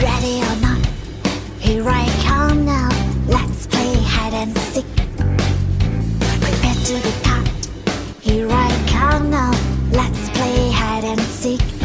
Ready or not, here I come now. Let's play hide and seek. Prepare to be caught. Here I come now. Let's play hide and seek.